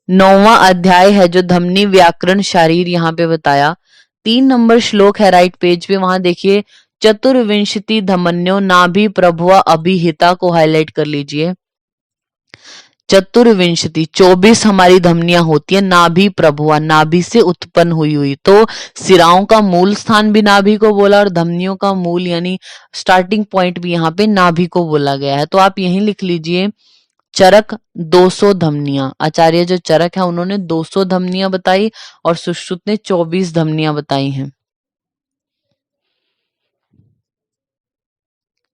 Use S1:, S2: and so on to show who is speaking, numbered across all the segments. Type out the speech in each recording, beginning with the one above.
S1: 9वां अध्याय है जो धमनी व्याकरण शारीर यहाँ पे बताया। 3 नंबर श्लोक है राइट पेज पे, वहां देखिए चतुर्विंशति धमन्यो नाभि प्रभुआ अभिहिता को हाईलाइट कर लीजिए। चतुर्विंशति 24 हमारी धमनियां होती है, नाभि प्रभुआ नाभि से उत्पन्न हुई तो सिराओं का मूल स्थान भी नाभि को बोला और धमनियों का मूल यानी स्टार्टिंग पॉइंट भी यहाँ पे नाभि को बोला गया है। तो आप यहीं लिख लीजिए चरक 200 धमनियां। आचार्य जो चरक है उन्होंने 200 धमनियां बताई और सुश्रुत ने 24 धमनियां बताई हैं।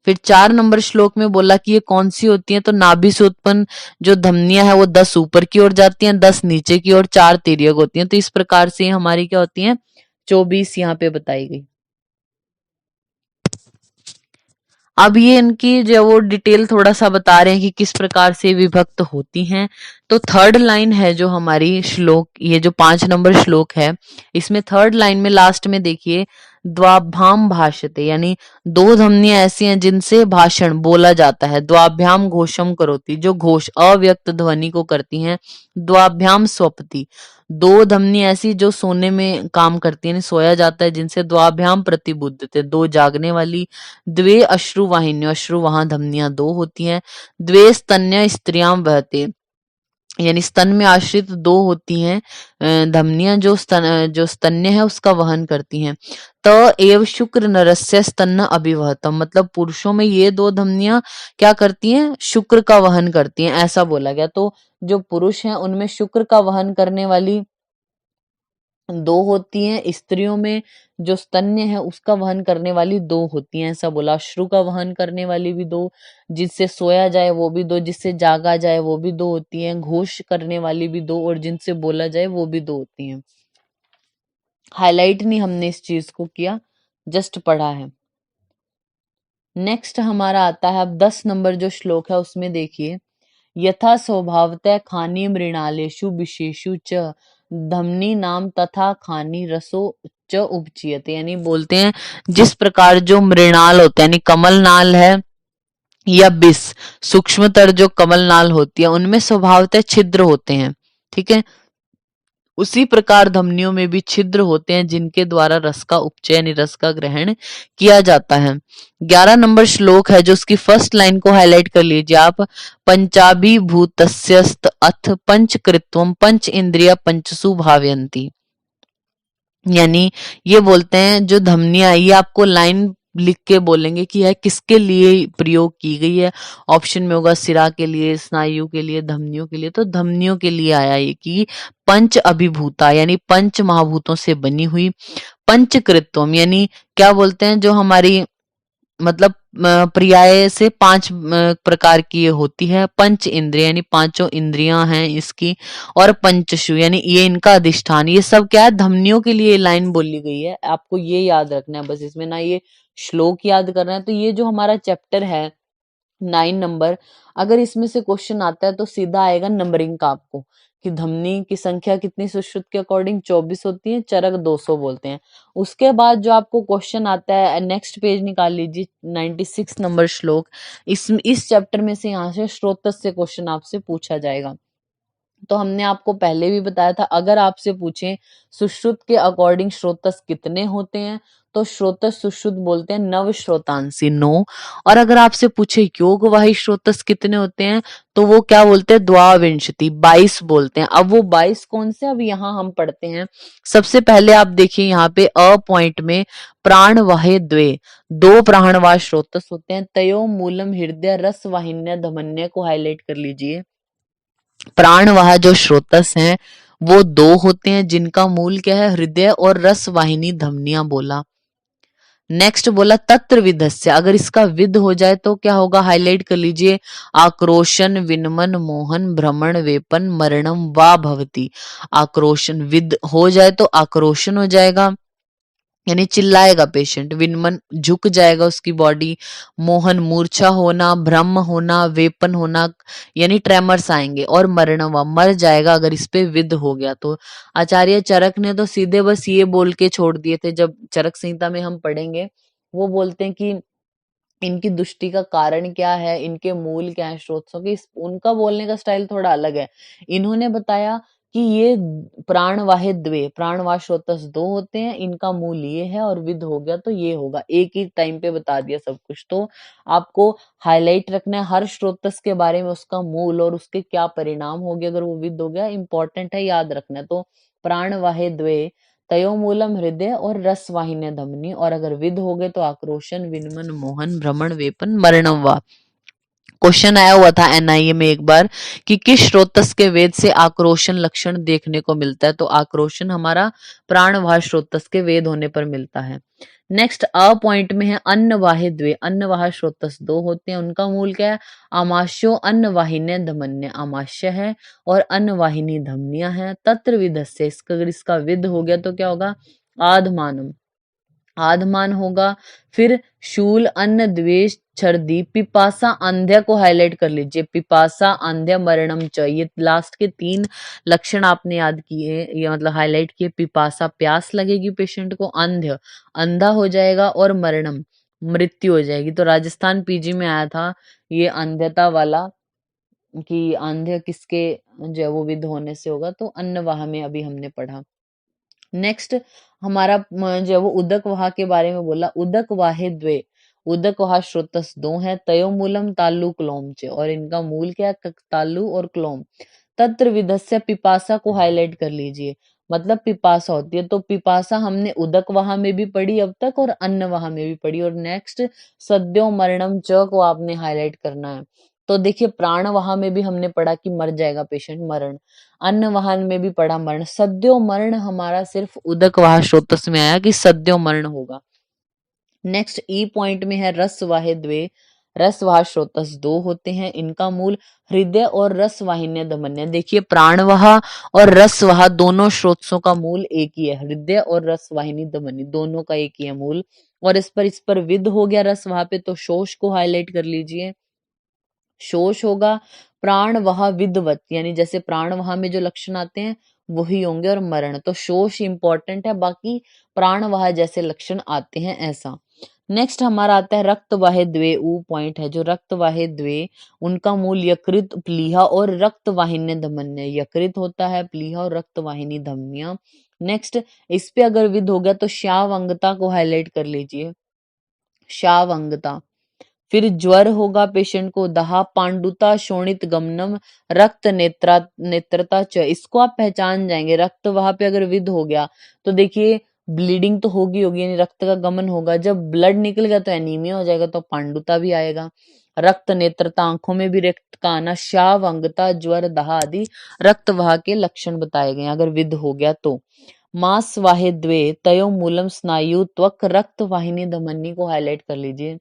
S1: फिर 4 नंबर श्लोक में बोला कि ये कौन सी होती है, तो नाभि से उत्पन्न जो धमनियां है वो 10 ऊपर की ओर जाती हैं, 10 नीचे की ओर, 4 तिर्यक होती हैं। तो इस प्रकार से हमारी क्या होती हैं 24 यहाँ पे बताई गई। अब ये इनकी जो वो डिटेल थोड़ा सा बता रहे हैं कि किस प्रकार से विभक्त होती हैं। तो थर्ड लाइन है जो हमारी श्लोक, ये जो 5 नंबर श्लोक है इसमें थर्ड लाइन में लास्ट में देखिए द्वाभ्याम भाषते, यानी 2 धमनियां ऐसी हैं जिनसे भाषण बोला जाता है। द्वाभ्याम घोषम करोति, जो घोष अव्यक्त ध्वनि को करती हैं। द्वाभ्याम स्वपति, 2 धमनी ऐसी जो सोने में काम करती है, सोया जाता है जिनसे। द्वाभ्याम प्रतिबुद्धते, 2 जागने वाली। द्वे अश्रुवाहिन्यो, अश्रु वहां धमनियां 2 होती हैं। द्वे स्तन्य स्त्रियां बहते, यानी स्तन में आश्रित 2 होती हैं धमनियां जो स्तन्य है उसका वहन करती हैं। त एव शुक्र नरस्य स्तन अभिवहतम, मतलब पुरुषों में ये 2 धमनियां क्या करती हैं शुक्र का वहन करती हैं, ऐसा बोला गया। तो जो पुरुष हैं उनमें शुक्र का वहन करने वाली 2 होती हैं, स्त्रियों में जो स्तन्य है उसका वहन करने वाली 2 होती हैं, ऐसा बोला। अश्रु का वहन करने वाली भी 2, जिससे सोया जाए वो भी 2, जिससे जागा जाए वो भी 2 होती हैं। घोष करने वाली भी 2 और जिनसे बोला जाए वो भी 2 होती हैं। हाईलाइट नहीं हमने इस चीज को किया, जस्ट पढ़ा है। नेक्स्ट हमारा आता है अब 10 नंबर जो श्लोक है उसमें देखिए यथा स्वभावतः खानी मृणालेषु विशेषु च धमनी नाम तथा खानी रसो च उपचीयते, यानी बोलते हैं जिस प्रकार जो मृणाल होते हैं यानी कमल नाल है या बिस, सूक्ष्मतर जो कमल नाल होती है उनमें स्वभावतः छिद्र होते हैं, ठीक है। उसी प्रकार धमनियों में भी छिद्र होते हैं जिनके द्वारा रस का उपचय यानी रस का ग्रहण किया जाता है। 11 नंबर श्लोक है जो उसकी फर्स्ट लाइन को हाईलाइट कर लीजिए आप। पंचाभिभूतस्यस्त अथ पंचकृत्वम पंच इंद्रिय पंचसु भावयन्ति, यानी ये बोलते हैं जो धमनियां, ये आपको लाइन लिख के बोलेंगे कि यह किसके लिए प्रयोग की गई है। ऑप्शन में होगा सिरा के लिए, स्नायु के लिए, धमनियों के लिए। तो धमनियों के लिए आया ये कि पंच अभिभूता यानी पंच महाभूतों से बनी हुई। पंचकृत्वम यानी क्या बोलते हैं जो हमारी मतलब पर्याय से 5 प्रकार की ये होती है। पंच इंद्रिय यानी पांचों इंद्रियां हैं इसकी। और पंचशु यानी ये इनका अधिष्ठान। ये सब क्या है धमनियों के लिए लाइन बोली गई है, आपको ये याद रखना है बस, इसमें ना ये श्लोक याद करना है। तो ये जो हमारा चैप्टर है 9 नंबर, अगर इसमें से क्वेश्चन आता है तो सीधा आएगा नंबरिंग का आपको कि धमनी की संख्या कितनी सुश्रुत के अकॉर्डिंग 24 होती है, चरक 200 बोलते हैं। उसके बाद जो आपको क्वेश्चन आता है नेक्स्ट पेज निकाल लीजिए 96 नंबर श्लोक, इस चैप्टर में से यहाँ से स्रोतस से क्वेश्चन आपसे पूछा जाएगा। तो हमने आपको पहले भी बताया था अगर आपसे पूछें सुश्रुत के अकॉर्डिंग स्रोतस कितने होते हैं तो स्रोतस सुश्रुत बोलते हैं नव श्रोतांसी 9। और अगर आपसे पूछे योगवाही स्रोतस कितने होते हैं तो वो क्या बोलते हैं द्वाविंशति 22 बोलते हैं। अब वो 22 कौन से, अब यहाँ हम पढ़ते हैं। सबसे पहले आप देखिए यहाँ पे अ पॉइंट में प्राणवाहे द्वे, 2 प्राणवाह स्रोतस होते हैं। तयो मूलम हृदय रस वाहिन्य धमन्य को हाईलाइट कर लीजिए। प्राणवाह जो स्रोतस हैं वो 2 होते हैं जिनका मूल क्या है हृदय और रस वाहिनी धमनियां बोला। नेक्स्ट बोला तत्र विधस्य, अगर इसका विध हो जाए तो क्या होगा हाईलाइट कर लीजिए। आक्रोशन विनमन मोहन भ्रमण वेपन मरणम वा भवती। आक्रोशन विद हो जाए तो आक्रोशन हो जाएगा यानी चिल्लाएगा पेशेंट, विनमन झुक जाएगा उसकी बॉडी, मोहन मूर्छा होना, भ्रम होना, वेपन होना यानी ट्रेमर्स आएंगे, और मरणवा मर जाएगा अगर इस पे विद हो गया तो। आचार्य चरक ने तो सीधे बस ये बोल के छोड़ दिए थे, जब चरक संहिता में हम पढ़ेंगे वो बोलते हैं कि इनकी दुष्टि का कारण क्या है, इनके मूल क्या है स्रोतों की, उनका बोलने का स्टाइल थोड़ा अलग है। इन्होंने बताया कि ये प्राणवाहे द्वे, प्राणवाह स्रोतस दो होते हैं, इनका मूल ये है और विद हो गया तो ये होगा। एक ही टाइम पे बता दिया सब कुछ। तो आपको हाईलाइट रखना है हर स्रोतस के बारे में, उसका मूल और उसके क्या परिणाम हो गए अगर वो विद हो गया, इंपॉर्टेंट है, याद रखना है। तो प्राणवाहे द्वे तयो मूलम हृदय और रस वाहिन्य धमनी, और अगर विद हो गए तो आक्रोशन विनमन मोहन भ्रमण वेपन मरणम वा। क्वेश्चन आया हुआ था एनआईए में एक बार कि किस स्रोतस के वेद से आक्रोशन लक्षण देखने को मिलता है, तो आक्रोशन हमारा प्राणवाह स्रोतस के वेद होने पर मिलता है। नेक्स्ट अ पॉइंट में है अन्नवाहे द्वे, अन्नवाह स्रोतस दो होते हैं, उनका मूल क्या है, आमाश्यो अन्नवाहिन्य धमन्य, आमाश्य है और अन्नवाहिनी धमनियां हैं। तत्र विधस्य, इसका अगर इसका विद हो गया तो क्या होगा, आधमानम, आधमान होगा। फिर शूल अन्न द्वेष छर्दी पिपासा अंध्या को हाईलाइट कर लीजिए, पिपासा अंध्या मरणम च, ये लास्ट के 3 लक्षण आपने याद किए, ये मतलब हाईलाइट किए। पिपासा प्यास लगेगी पेशेंट को, अंध्य अंधा हो जाएगा और मरणम मृत्यु हो जाएगी। तो राजस्थान पीजी में आया था ये अंधता वाला कि अंध्य किसके जो है वो विध होने से होगा, तो अन्नवाह में अभी हमने पढ़ा। नेक्स्ट हमारा जो है वो उदक वाह के बारे में बोला, उदक वाहे द्वे, उदक वाह स्रोतस दो है, तयो मूलम तालु क्लोम चे, और इनका मूल क्या है, तालु और क्लोम। तत्र विधस्य पिपासा को हाईलाइट कर लीजिए, मतलब पिपासा होती है। तो पिपासा हमने उदक वाह में भी पढ़ी अब तक और अन्न वाह में भी पढ़ी, और नेक्स्ट सद्यो मरणम च को आपने हाईलाइट करना है। तो देखिए प्राण वाह में भी हमने पढ़ा कि मर जाएगा पेशेंट, मरण। अन्न वाहन में भी पढ़ा मरण। सद्यो मरण हमारा सिर्फ उदक वाह स्रोतस में आया कि सद्यो मरण होगा। नेक्स्ट ई पॉइंट में है रस वाहे द्वे, रस वाह स्रोतस दो होते हैं, इनका मूल हृदय और रस वाहिन्य दमन्य। देखिए प्राणवाह और रस वाह दोनों स्रोतों का मूल एक ही है, हृदय और रस वाहिनी दमनी दोनों का एक ही है मूल। और इस पर विद हो गया रस वाह पे, तो शोष को हाईलाइट कर लीजिए, शोष होगा प्राण वह विदवत, यानी जैसे प्राण वह में जो लक्षण आते हैं वही होंगे, और मरण तो शोष इंपॉर्टेंट है, बाकी प्राण वह जैसे लक्षण आते हैं ऐसा। नेक्स्ट हमारा आता है रक्त वाहे द्वे, ऊ पॉइंट है जो रक्त वाहे द्वे, उनका मूल यकृत प्लीहा और रक्त वाहिन्य धमन्य, यकृत होता है प्लीहा और रक्त वाहिनी धमनिया। नेक्स्ट इस पे अगर विद हो गया तो श्यावंगता को हाईलाइट कर लीजिए, श्यावंगता। फिर ज्वर होगा पेशेंट को, दहा पांडुता शोणित गमनम रक्त नेत्रता च, इसको आप पहचान जाएंगे। रक्त वहां पे अगर विद हो गया तो देखिए ब्लीडिंग तो होगी होगी, यानी रक्त का गमन होगा, जब ब्लड निकल गया तो एनीमिया हो जाएगा, तो पांडुता भी आएगा। रक्त नेत्रता आंखों में भी रक्त का आना, श्याव अंगता ज्वर दहा आदि रक्त वाह के लक्षण बताए गए अगर विद हो गया तो। मास वाहे द्वे तयो मूलम स्नायु त्वक रक्त वाहिनी धमनी को हाईलाइट कर लीजिए।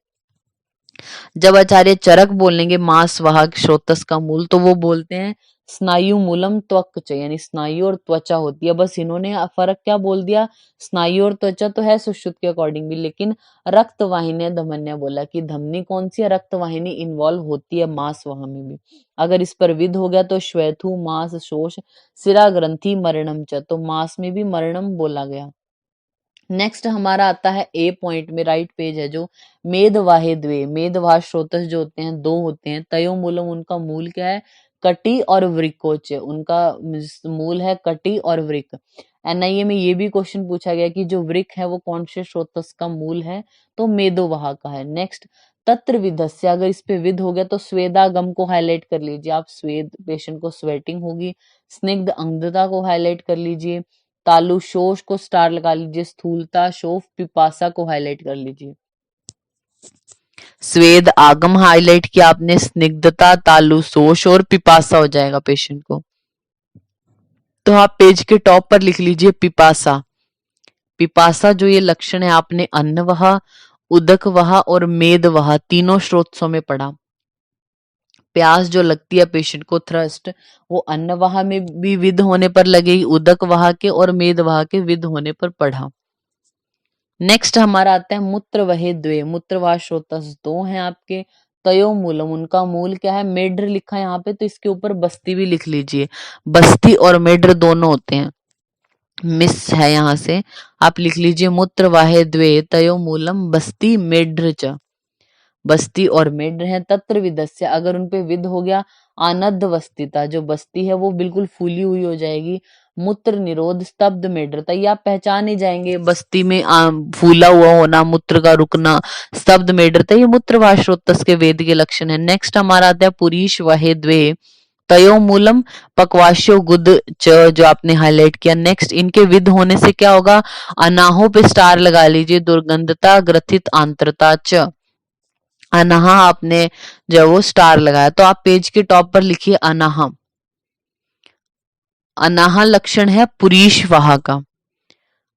S1: जब आचार्य चरक बोलेंगे मांस वाहक स्रोतस का मूल, तो वो बोलते हैं स्नायु मूलम त्वक च, यानी स्नायु और त्वचा होती है। बस इन्होंने फर्क क्या बोल दिया, स्नायु और त्वचा तो है सुश्रुत के अकॉर्डिंग भी, लेकिन रक्त वाहिनी धमन्या बोला कि धमनी कौन सी है, रक्त वाहिनी इन्वॉल्व होती है मांस वाह में भी। अगर इस पर विद हो गया तो श्वेथु मांस शोष सिरा ग्रंथि मरणम च, तो मांस में भी मरणम बोला गया। नेक्स्ट हमारा आता है ए पॉइंट में, राइट पेज है जो मेदवाहे द्वे, मेदवाह स्रोतस जो होते हैं दो होते हैं, तयो मूलम उनका मूल क्या है, कटी और वृकोच, उनका मूल है कटी और वृक। एनआईए में ये भी क्वेश्चन पूछा गया कि जो वृक है वो कौन से स्रोतस का मूल है, तो मेदोवाह का है। नेक्स्ट तत्र विधस्य, अगर इस पे विद हो गया तो स्वेदागम को हाईलाइट कर लीजिए आप, स्वेद पेशेंट को स्वेटिंग होगी। स्निग्ध अंगता को हाईलाइट कर लीजिए, तालु शोष को स्टार लगा लीजिए, स्थूलता शोफ पिपासा को हाईलाइट कर लीजिए। स्वेद आगम हाईलाइट किया आपने, स्निग्धता तालु शोष और पिपासा हो जाएगा पेशेंट को। तो आप पेज के टॉप पर लिख लीजिए पिपासा। पिपासा जो ये लक्षण है आपने अन्नवाह, उदकवाह और मेदवाह तीनों स्रोतों में पढ़ा। प्यास जो लगती है पेशेंट को, थ्रस्ट, वो अन्नवाह में भी विद होने पर लगेगी, उदकवाह के और मेदवाह के विद होने पर पढ़ा। नेक्स्ट हमारा आता है मूत्र वहे द्वे, मूत्रवाह स्रोतस दो हैं आपके, तयो मूलम उनका मूल क्या है, मेड्र लिखा है यहाँ पे, तो इसके ऊपर बस्ती भी लिख लीजिए, बस्ती और मेड्र दोनों होते हैं, मिस है यहाँ से, आप लिख लीजिए मूत्र वाहे द्वे तयो मूलम बस्ती मेड्र च, बस्ती और मेड्र है। तत्र विदस्य, अगर उनपे विद हो गया आनद्वस्तिता, जो बस्ती है वो बिल्कुल फूली हुई हो जाएगी। मूत्र निरोध, स्तब्ध मेड्रता, ये आप पहचान ही जाएंगे, बस्ती में फूला हुआ होना, मूत्र का रुकना, स्तब्ध मेड्रता, ये मूत्रवात स्रोतस के वेद के लक्षण है। नेक्स्ट हमारा आता है पुरीश वहे द्वे तयो मूलम पक्वाश्यो गुद च, जो आपने हाईलाइट किया। नेक्स्ट इनके विद होने से क्या होगा, अनाहो पे स्टार लगा लीजिए, दुर्गंधता ग्रथित आंत्रता च, अनाहा आपने जो वो स्टार लगाया, तो आप पेज के टॉप पर लिखिए अनाहा। अनाहा लक्षण है पुरीश वहा का।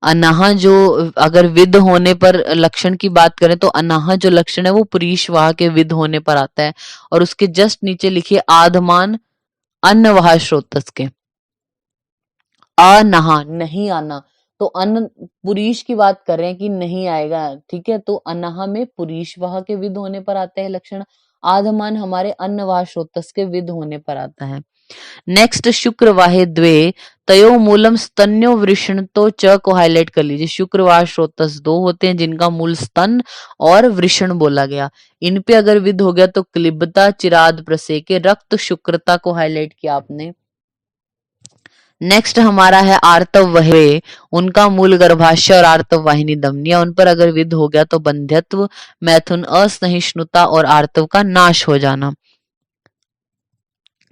S1: अनाहा जो अगर विद होने पर लक्षण की बात करें तो अनाहा जो लक्षण है वो पुरीश वहा के विद होने पर आता है। और उसके जस्ट नीचे लिखिए आधमान अन्नवाह स्रोतस के। अनहा नहीं आना, तो अन पुरीश की बात कर रहे हैं कि नहीं आएगा, ठीक है, तो अनहा में पुरीश वहा के विद होने पर आता है लक्षण। आधमान हमारे अन्नवाह स्रोतस के विद होने पर आता है। नेक्स्ट शुक्रवाहे द्वे तयो मूलम स्तन्यो वृषण, तो च को हाईलाइट कर लीजिए। शुक्रवाह स्रोतस दो होते हैं जिनका मूल स्तन और वृषण बोला गया। इन पे अगर विद हो गया तो क्लिबता चिराद प्रसेके, रक्त शुक्रता को हाईलाइट किया आपने। नेक्स्ट हमारा है आर्तव वहे, उनका मूल गर्भाशय और आर्तव वाहिनी धमनियां, उन पर अगर विद हो गया तो बंध्यत्व, मैथुन, असहिष्णुता और आर्तव का नाश हो जाना।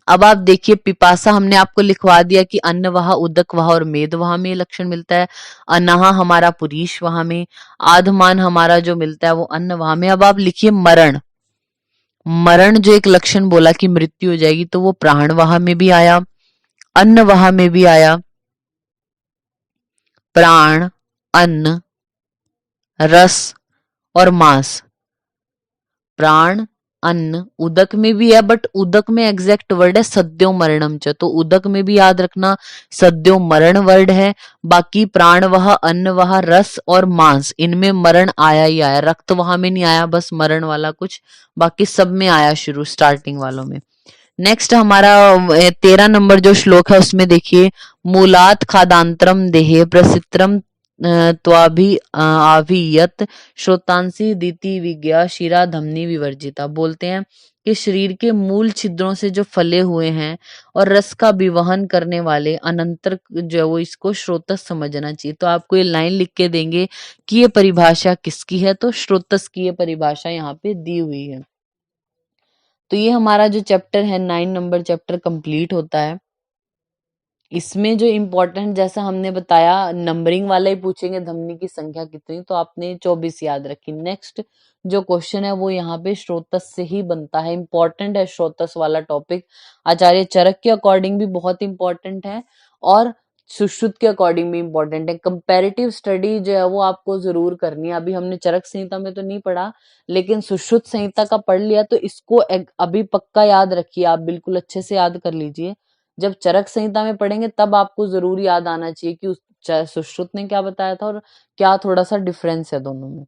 S1: अब आप देखिए पिपासा हमने आपको लिखवा दिया कि अन्नवाह, उदकवाह और मेदवाह में लक्षण मिलता है। अनाहा हमारा पुरीश वहा में, आधमान हमारा जो मिलता है वो अन्नवाह में। अब आप लिखिए मरण। मरण जो एक लक्षण बोला कि मृत्यु हो जाएगी, तो वो प्राणवाह में भी आया, अन्नवाह में भी आया। प्राण, अन्न, रस और मांस। प्राण, अन्न, उदक में भी है, बट उदक में एग्जैक्ट वर्ड है सद्यो मरणम च, तो उदक में भी याद रखना सद्यो मरण वर्ड है। बाकी प्राणवाह, अन्नवाह, रस और मांस, इनमें मरण आया ही आया, रक्त वहां में नहीं आया, बस मरण वाला कुछ, बाकी सब में आया शुरू स्टार्टिंग वालों में। नेक्स्ट हमारा 13 नंबर जो श्लोक है उसमें देखिए, मूलात खादांतरम देहे प्रसित्रम त्वाभि आभियत श्रोतांसी दीति विज्ञा शिरा धमनी विवर्जिता, बोलते हैं कि शरीर के मूल छिद्रों से जो फले हुए हैं और रस का विवहन करने वाले अनंतर जो है वो इसको श्रोतस समझना चाहिए। तो आपको ये लाइन लिख के देंगे कि ये परिभाषा किसकी है, तो श्रोतस की ये परिभाषा यहाँ पे दी हुई है। तो ये हमारा जो चैप्टर है 9 नंबर चैप्टर कंप्लीट होता है। इसमें जो इम्पोर्टेंट, जैसा हमने बताया नंबरिंग वाला ही पूछेंगे, धमनी की संख्या कितनी, तो आपने 24 याद रखी। नेक्स्ट जो क्वेश्चन है वो यहाँ पे श्रोतस से ही बनता है, इंपॉर्टेंट है श्रोतस वाला टॉपिक। आचार्य चरक के अकॉर्डिंग भी बहुत इंपॉर्टेंट है और सुश्रुत के अकॉर्डिंग भी इंपॉर्टेंट है। कंपैरेटिव स्टडी जो है वो आपको जरूर करनी है। अभी हमने चरक संहिता में तो नहीं पढ़ा, लेकिन सुश्रुत संहिता का पढ़ लिया, तो इसको अभी पक्का याद रखिए, आप बिल्कुल अच्छे से याद कर लीजिए। जब चरक संहिता में पढ़ेंगे तब आपको जरूर याद आना चाहिए कि उस सुश्रुत ने क्या बताया था और क्या थोड़ा सा डिफरेंस है दोनों में।